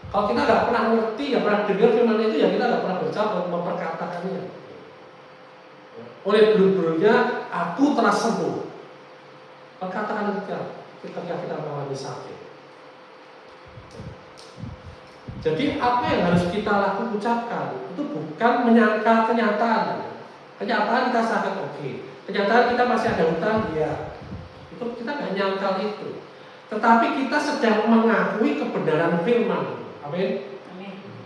Kalau kita nggak pernah ngerti, nggak pernah dengar firman itu, ya kita nggak pernah berusaha untuk memperkatakannya. Oleh belu-belunya aku telah sembuh. Perkataan ketika kita mengalami sakit. Jadi apa yang harus kita lakukan, ucapkan itu bukan menyangkal kenyataan. Kenyataan kita sakit, oke. Kenyataan kita masih ada hutang, ya. Itu kita nggak nyangkal itu. Tetapi kita sedang mengakui kebenaran firman. Amin.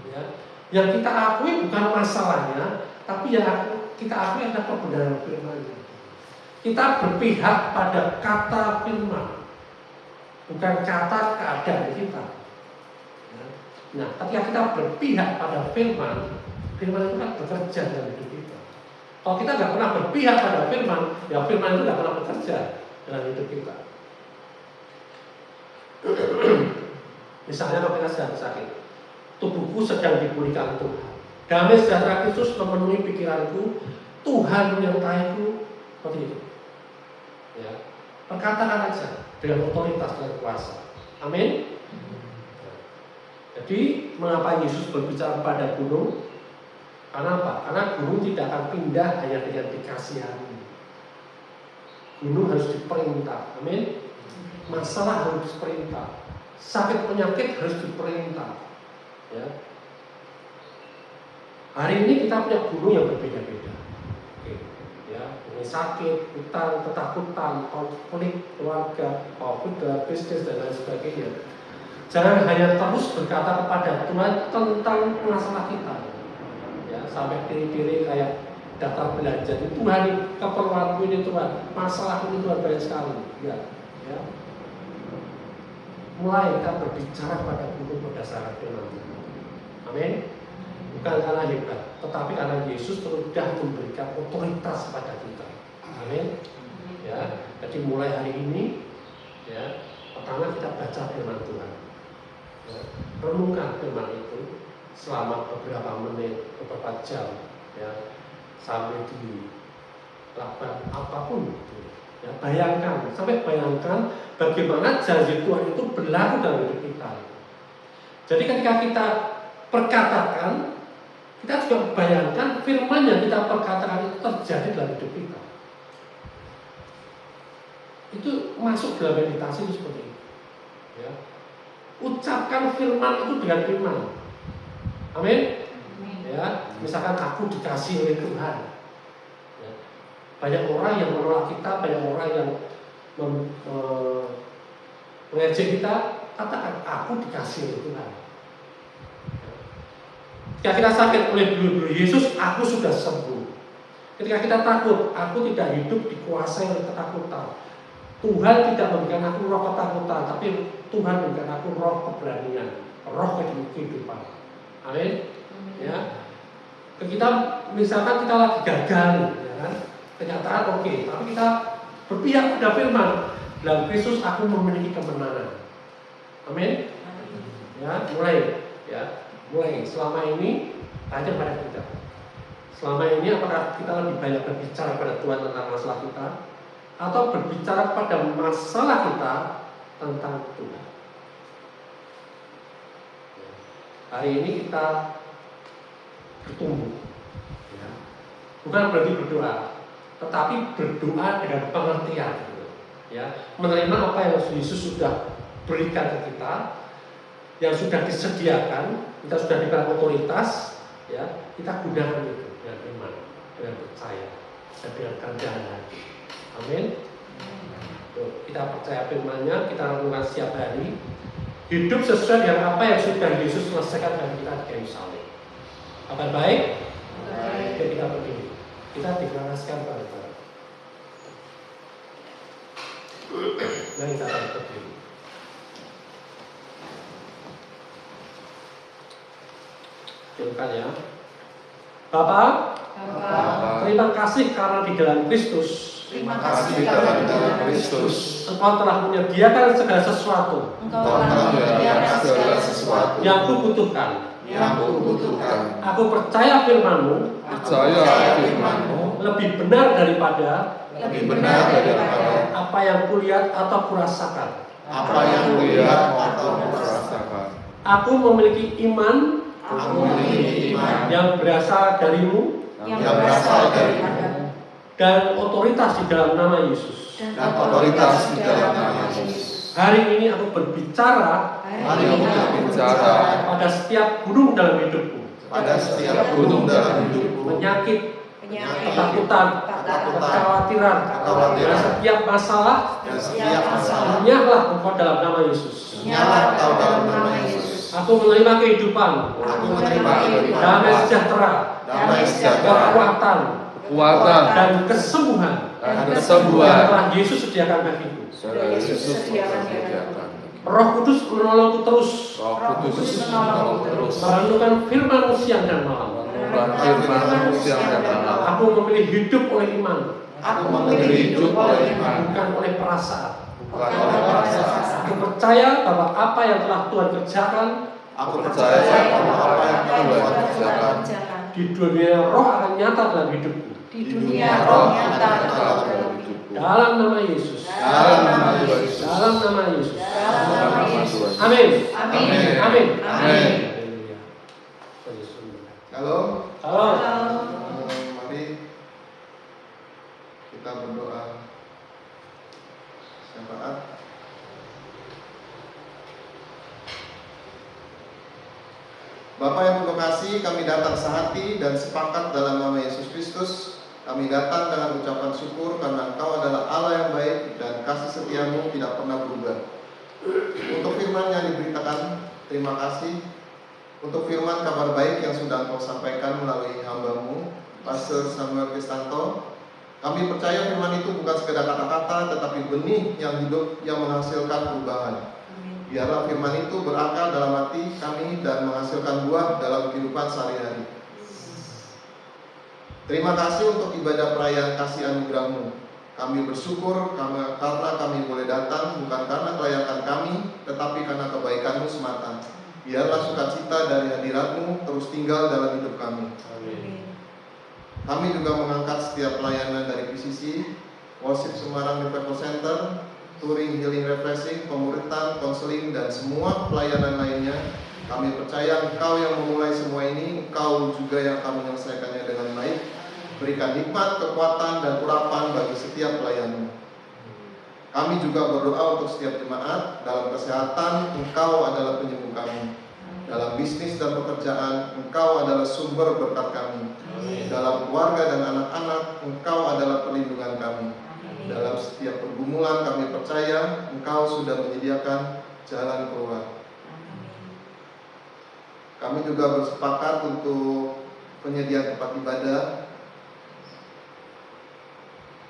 Ya. Yang kita akui bukan masalahnya, tapi yang kita akui adalah kebenaran firman. Kita berpihak pada kata firman, bukan kata keadaan kita. Nah, ketika kita berpihak pada firman, firman itu kan bekerja dalam hidup kita. Kalau kita nggak pernah berpihak pada firman, ya firman itu nggak pernah bekerja dalam hidup kita. Misalnya kalau kita sedang sakit, tubuhku sedang dipulihkan Tuhan. Damai sejahtera Kristus memenuhi pikiranku, Tuhan menyertaiku, seperti itu. Ya, perkatakan aja dengan otoritas dan kuasa. Amin. Jadi mengapa Yesus berbicara pada gunung? Karena apa? Karena gunung tidak akan pindah hanya dengan dikasihani. Gunung harus diperintah. Amin. Masalah harus diperintah. Sakit penyakit harus diperintah. Ya. Hari ini kita punya gunung yang berbeda-beda. Oke, ya, ini sakit, hutang, ketakutan, konflik keluarga, konflik dalam bisnis dan lain sebagainya. Jangan hanya terus berkata kepada Tuhan tentang masalah kita. Ya, sampai diri-diri kayak daftar belanja. Tuhan, keperluanku ini Tuhan, masalahku ini Tuhan banyak sekali. Ya. Mulai kita berbicara pada gunung berdasarkan firman Tuhan. Amin. Bukan karena hebat, tetapi karena Yesus sudah memberikan otoritas kepada kita. Amin. Ya. Jadi mulai hari ini, ya, pertama kita baca firman Tuhan. Ya, renungkan firman itu selama beberapa menit, beberapa jam, ya, sampai dilakukan apapun itu. Ya, bayangkan, sampai bayangkan bagaimana janji Tuhan itu berlaku dalam hidup kita. Jadi ketika kita perkatakan, kita juga bayangkan firman yang kita perkatakan itu terjadi dalam hidup kita. Itu masuk dalam meditasi itu seperti itu. Ya. Ucapkan firman itu dengan iman. Amin. Ya, misalkan aku dikasih oleh Tuhan. Ya. Banyak orang yang menolak kita, banyak orang yang mengejek kita, katakan aku dikasih oleh Tuhan. Ketika kita sakit oleh bulu-bulu Yesus, aku sudah sembuh. Ketika kita takut, aku tidak hidup dikuasai oleh ketakutan. Tuhan tidak memberikan aku roh ketakutan, tapi Tuhan memberikan aku roh keberanian, roh kehidupan. Amin. Ya. Kita misalkan kita lagi gagal, ya kan? Kenyataan oke, tapi kita berpihak pada firman. Dalam Kristus aku memiliki kemenangan. Amin. Ya, mulai, ya, mulai. Selama ini tanya pada kita. Selama ini apakah kita lebih banyak berbicara pada Tuhan tentang masalah kita, atau berbicara pada masalah kita tentang Tuhan? Hari ini kita bertumbuh, ya. Bukan berarti berdoa, tetapi berdoa dengan pengertian, ya. Menerima apa yang Yesus sudah berikan ke kita, yang sudah disediakan, kita sudah diberikan otoritas, ya. Kita gunakan itu dengan iman, dengan percaya, dan dengan kerendahan hati. Amin. Kita percaya firman-Nya, kita renungkan setiap hari, hidup sesuai dengan apa yang sudah Yesus selesaikan bagi kita di kayu salib. Kabar baik? Baik. Oke, kita berdiri. Kita deklarasikan bareng-bareng. Mari kita berdiri. Silakan ya. Bapak, terima kasih karena di dalam Kristus. Terima kasih karena di dalam Kristus Engkau telah menyediakan segala sesuatu. Engkau telah menyediakan segala sesuatu yang kubutuhkan. Aku percaya firman-Mu. Lebih benar daripada apa yang kulihat atau kurasakan. Aku memiliki iman yang berasal dari-Mu dan otoritas di dalam nama Yesus. Hari ini aku berbicara pada setiap gunung dalam hidupku. Penyakit, ketakutan, kekhawatiran, dan setiap masalah, nyalalah Engkau dalam nama Yesus. Aku menerima kehidupan, damai sejahtera, kekuatan, dan kesembuhan yang telah Yesus sediakan bagiku. Roh Kudus menolongku terus merenungkan firman-Mu siang dan malam. Aku memilih hidup oleh iman, bukan oleh perasaan. Aku percaya bahwa apa yang telah Tuhan kerjakan di dunia roh akan nyata dalam hidupku. Dalam nama Yesus. Dalam nama Yesus. Amin. Amin. Halo. Halo. Mari kita berdoa syafaat. Bapa yang penuh kasih kami datang sehati dan sepakat dalam nama Yesus Kristus. Kami datang dengan ucapan syukur karena Engkau adalah Allah yang baik dan kasih setiamu tidak pernah berubah. Untuk firman yang diberitakan, terima kasih. Untuk firman kabar baik yang sudah Engkau sampaikan melalui hamba-Mu, Pastor Samuel Kristanto. Kami percaya firman itu bukan sekedar kata-kata, tetapi benih yang hidup yang menghasilkan perubahan. Biarlah firman itu berakar dalam hati kami dan menghasilkan buah dalam kehidupan sehari-hari. Terima kasih untuk ibadah perayaan kasih anugerah-Mu. Kami bersyukur karena kami boleh datang bukan karena kelayakan kami, tetapi karena kebaikan-Mu semata. Biarlah sukacita dari hadirat-Mu terus tinggal dalam hidup kami. Amin. Kami juga mengangkat setiap pelayanan dari PCC, Worship Semarang Revival Center, Touring Healing Refreshing, pemuritan, konseling, dan semua pelayanan lainnya. Kami percaya Engkau yang memulai semua ini, Engkau juga yang akan menyelesaikannya dengan baik. Berikan hikmat, kekuatan, dan urapan bagi setiap pelayan-Mu. Kami juga berdoa untuk setiap jemaat. Dalam kesehatan, Engkau adalah penyembuh kami. Dalam bisnis dan pekerjaan, Engkau adalah sumber berkat kami. Dalam keluarga dan anak-anak, Engkau adalah perlindungan kami. Dalam setiap pergumulan kami percaya Engkau sudah menyediakan jalan keluar. Kami juga bersepakat untuk penyediaan tempat ibadah.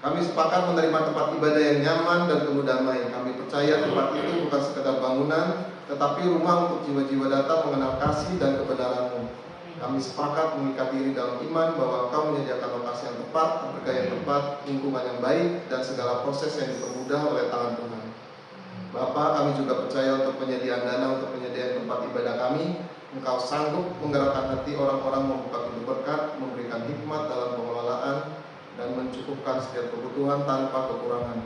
Kami sepakat menerima tempat ibadah yang nyaman dan penuh damai. Kami percaya tempat itu bukan sekedar bangunan, tetapi rumah untuk jiwa-jiwa datang mengenal kasih dan kebenaran-Mu. Kami sepakat mengikat diri dalam iman bahwa Engkau menyediakan lokasi yang tepat, harga yang tepat, lingkungan yang baik, dan segala proses yang dipermudah oleh tangan Tuhan. Bapa, kami juga percaya untuk penyediaan dana untuk penyediaan tempat ibadah kami. Engkau sanggup menggerakkan hati orang-orang membuka pintu berkat, memberikan hikmat dalam pengelolaan, dan mencukupkan setiap kebutuhan tanpa kekurangan.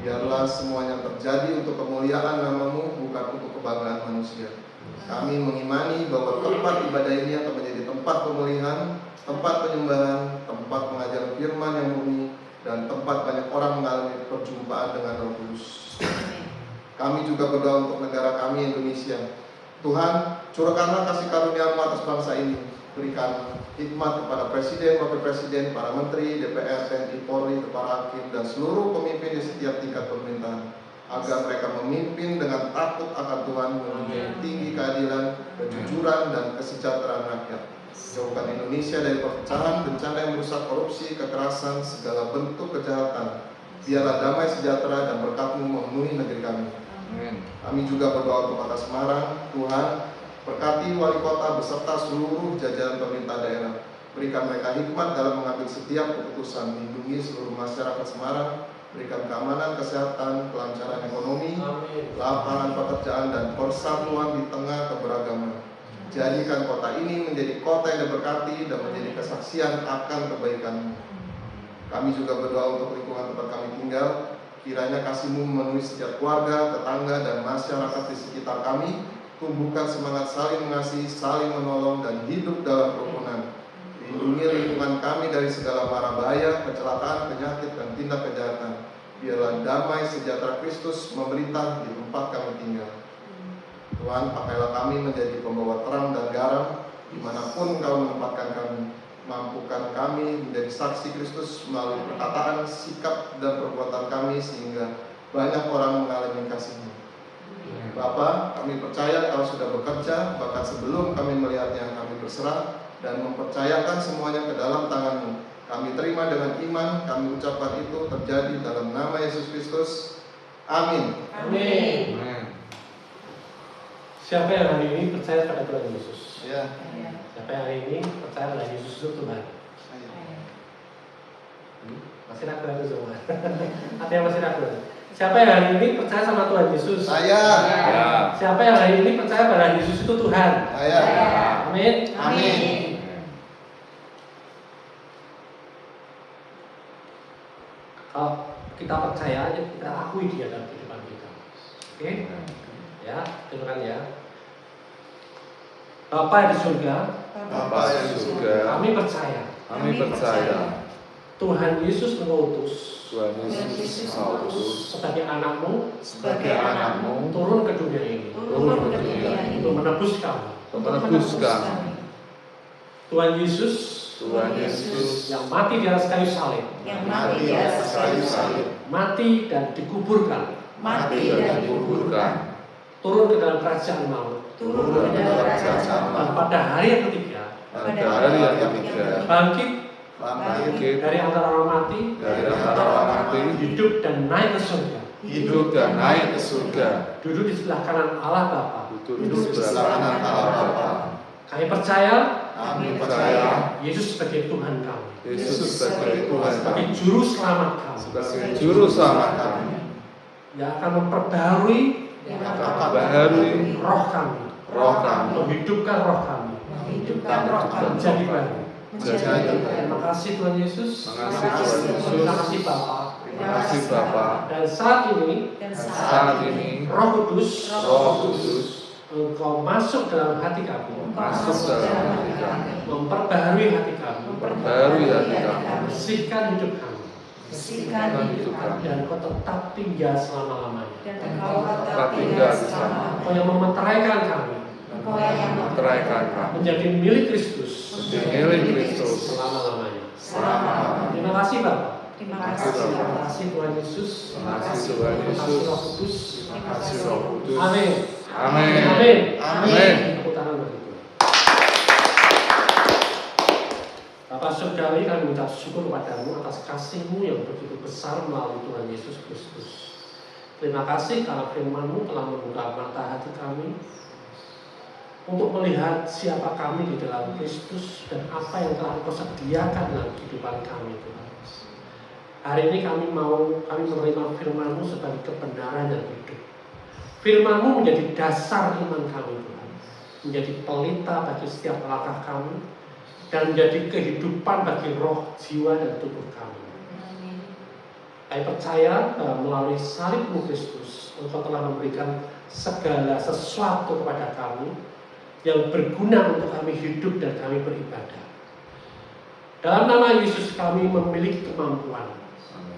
Biarlah semuanya terjadi untuk kemuliaan nama-Mu, bukan untuk kebanggaan manusia. Kami mengimani bahwa tempat ibadah ini akan menjadi tempat pemulihan, tempat penyembahan, tempat pengajaran firman yang murni, dan tempat banyak orang mengalami perjumpaan dengan Roh Kudus. Kami juga berdoa untuk negara kami, Indonesia. Tuhan, curahkanlah kasih karunia-Mu atas bangsa ini. Berikan hikmat kepada Presiden, Wakil Presiden, para Menteri, DPR, TNI, Polri, para hakim, dan seluruh pemimpin di setiap tingkat pemerintahan, agar mereka memimpin dengan takut akan Tuhan, menjunjung tinggi keadilan, kejujuran, dan kesejahteraan rakyat. Jauhkan Indonesia dari perpecahan, bencana yang merusak, korupsi, kekerasan, segala bentuk kejahatan. Biarlah damai sejahtera dan berkat-Mu memenuhi negeri kami. Kami juga berdoa untuk Kota Semarang. Tuhan, berkati wali kota beserta seluruh jajaran pemerintah daerah. Berikan mereka hikmat dalam mengambil setiap keputusan. Lindungi seluruh masyarakat Semarang. Berikan keamanan, kesehatan, kelancaran ekonomi, lapangan pekerjaan, dan persatuan di tengah keberagaman. Jadikan kota ini menjadi kota yang diberkati dan menjadi kesaksian akan kebaikan-Mu. Kami juga berdoa untuk lingkungan tempat kami tinggal. Kiranya kasih-Mu memenuhi setiap keluarga, tetangga, dan masyarakat di sekitar kami. Tumbuhkan semangat saling mengasihi, saling menolong, dan hidup dalam kerukunan. Lindungi lingkungan kami dari segala mara bahaya, kecelakaan, penyakit, dan tindak kejahatan. Biarlah damai sejahtera Kristus memerintah di tempat kami tinggal. Tuhan, pakailah kami menjadi pembawa terang dan garam dimanapun Engkau menempatkan kami. Mampukan kami menjadi saksi Kristus melalui perkataan, sikap, dan perbuatan kami, sehingga banyak orang mengalami kasih-Mu. Bapa, kami percaya Kau sudah bekerja, bahkan sebelum kami melihatnya. Kami berserah dan mempercayakan semuanya ke dalam tangan-Mu. Kami terima dengan iman, kami ucapkan itu terjadi dalam nama Yesus Kristus. Amin. Amin. Siapa yang hari ini percaya pada Tuhan Yesus? Ya. Siapa yang hari ini percaya pada Yesus itu Tuhan? Masih ragu itu semua. Ada yang masih ragu? Siapa yang hari ini percaya sama Tuhan Yesus? Saya. Ya. Siapa yang hari ini percaya pada Yesus itu Tuhan? Saya. Amin. Amin. Kalau kita percaya aja, kita akui Dia dalam kehidupan kita. Oke? Ya, dengarkan ya. Bapa di surga, Bapa di surga, kami percaya Tuhan Yesus mengutus Tuhan Yesus mengutus sebagai anak-Mu turun turun ke dunia ini ke dunia ini untuk menebus kami. untuk menebus kami Tuhan Yesus yang mati di atas kayu salib, mati dan dikuburkan, turun ke dalam kerajaan maut, dan pada hari yang ketiga, bangkit dari antara orang mati, hidup dan naik ke surga, duduk di sebelah kanan Allah Bapa. Kami percaya Yesus sebagai Tuhan kami, sebagai juru selamat kami, yang akan memperbaharui roh kami, menghidupkan roh kami, menjadi baru. Terima kasih Tuhan Yesus. Terima kasih Bapa. Dan saat ini Roh Kudus Engkau masuk dalam hati kami, memperbaharui hati kami, bersihkan hidup kami, dan Engkau tetap tinggal selama-lamanya. Engkau yang memeteraikan kami, menjadi milik Kristus selama-lamanya. Terima kasih Bapak. Terima kasih Tuhan Yesus. Terima kasih Roh Kudus. Amin. Tepuk tangan bagi Tuhan. Bapak Saudari, kami mengucap syukur kepadamu atas kasih-Mu yang begitu besar melalui Tuhan Yesus Kristus. Terima kasih karena firman-Mu telah membuka mata hati kami untuk melihat siapa kami di dalam Kristus dan apa yang telah Engkau sediakan dalam kehidupan kami, Tuhan. Hari ini kami menerima firman-Mu sebagai kebenaran yang hidup. Firman-Mu menjadi dasar iman kami, Tuhan. Menjadi pelita bagi setiap langkah kami dan menjadi kehidupan bagi roh, jiwa, dan tubuh kami. Kami percaya bahwa melalui salib-Mu Kristus, Engkau telah memberikan segala sesuatu kepada kami yang berguna untuk kami hidup dan kami beribadah. Dalam nama Yesus kami memiliki kemampuan,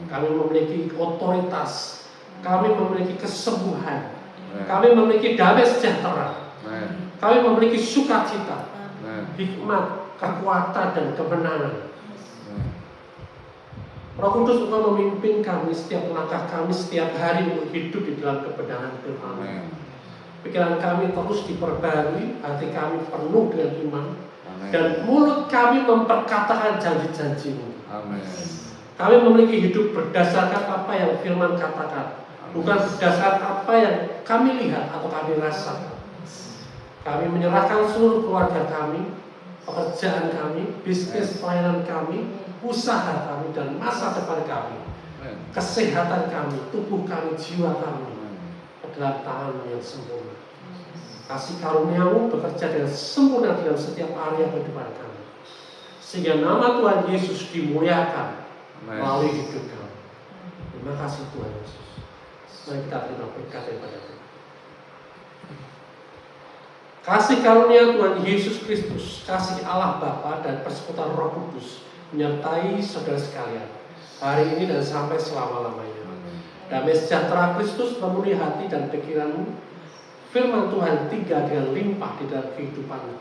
kami memiliki otoritas, kami memiliki kesembuhan, kami memiliki damai sejahtera, kami memiliki sukacita, hikmat, kekuatan, dan kemenangan. Roh Kudus Engkau memimpin kami setiap langkah kami setiap hari untuk hidup di dalam kebenaran firman-Mu. Pikiran kami terus diperbarui, hati kami penuh dengan iman, dan mulut kami memperkatakan janji-janji-Mu. Kami memiliki hidup berdasarkan apa yang firman katakan, bukan berdasarkan apa yang kami lihat atau kami rasakan. Kami menyerahkan seluruh keluarga kami, pekerjaan kami, bisnis pelayanan kami, usaha kami, dan masa depan kami, kesehatan kami, tubuh kami, jiwa kami dalam tangan-Mu yang sempurna. Kasih karunia-Mu bekerja dengan sempurna dalam setiap area kehidupan kami, sehingga nama Tuhan Yesus dimuliakan melalui hidup kami. Terima kasih Tuhan Yesus. Mari kita terima berkat daripada Tuhan. Kasih karunia Tuhan Yesus Kristus, kasih Allah Bapa dan persekutuan Roh Kudus menyertai saudara sekalian hari ini dan sampai selama-lamanya. Damai sejahtera Kristus memenuhi hati dan pikiranmu. Firman Tuhan tinggal dengan limpah di dalam kehidupanmu,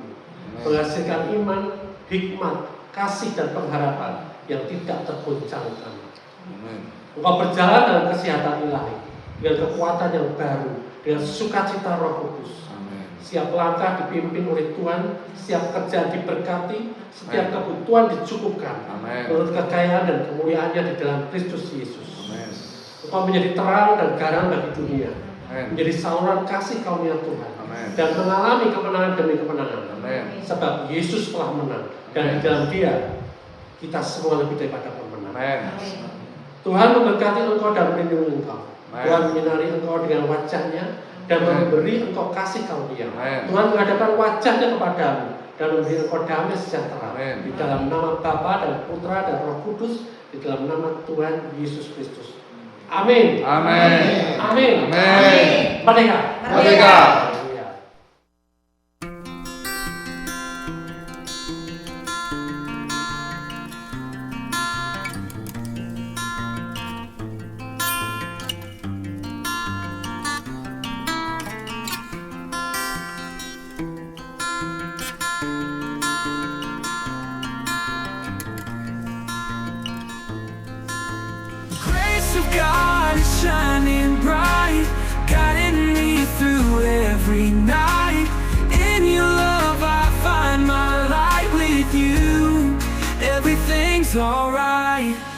menghasilkan iman, hikmat, kasih, dan pengharapan yang tidak tergoncangkan. Engkau berjalan dalam kesehatan ilahi, dengan kekuatan yang baru, dengan sukacita Roh Kudus. Setiap langkah dipimpin oleh Tuhan, setiap kerja diberkati, setiap kebutuhan dicukupkan menurut kekayaan dan kemuliaannya di dalam Kristus Yesus. Engkau menjadi terang dan garam bagi dunia, menjadi saluran kasih karunia Tuhan, dan mengalami kemenangan demi kemenangan. Sebab Yesus telah menang, dan di dalam Dia kita semua lebih daripada pemenang. Tuhan memberkati engkau dan melindungi engkau. Tuhan menyinari engkau dengan wajah-Nya dan memberi engkau kasih karunia. Tuhan menghadapkan wajah-Nya kepadamu dan memberi engkau damai sejahtera. Di dalam nama Bapa dan Putra dan Roh Kudus, di dalam nama Tuhan Yesus Kristus. Amin. Merdeka. baik.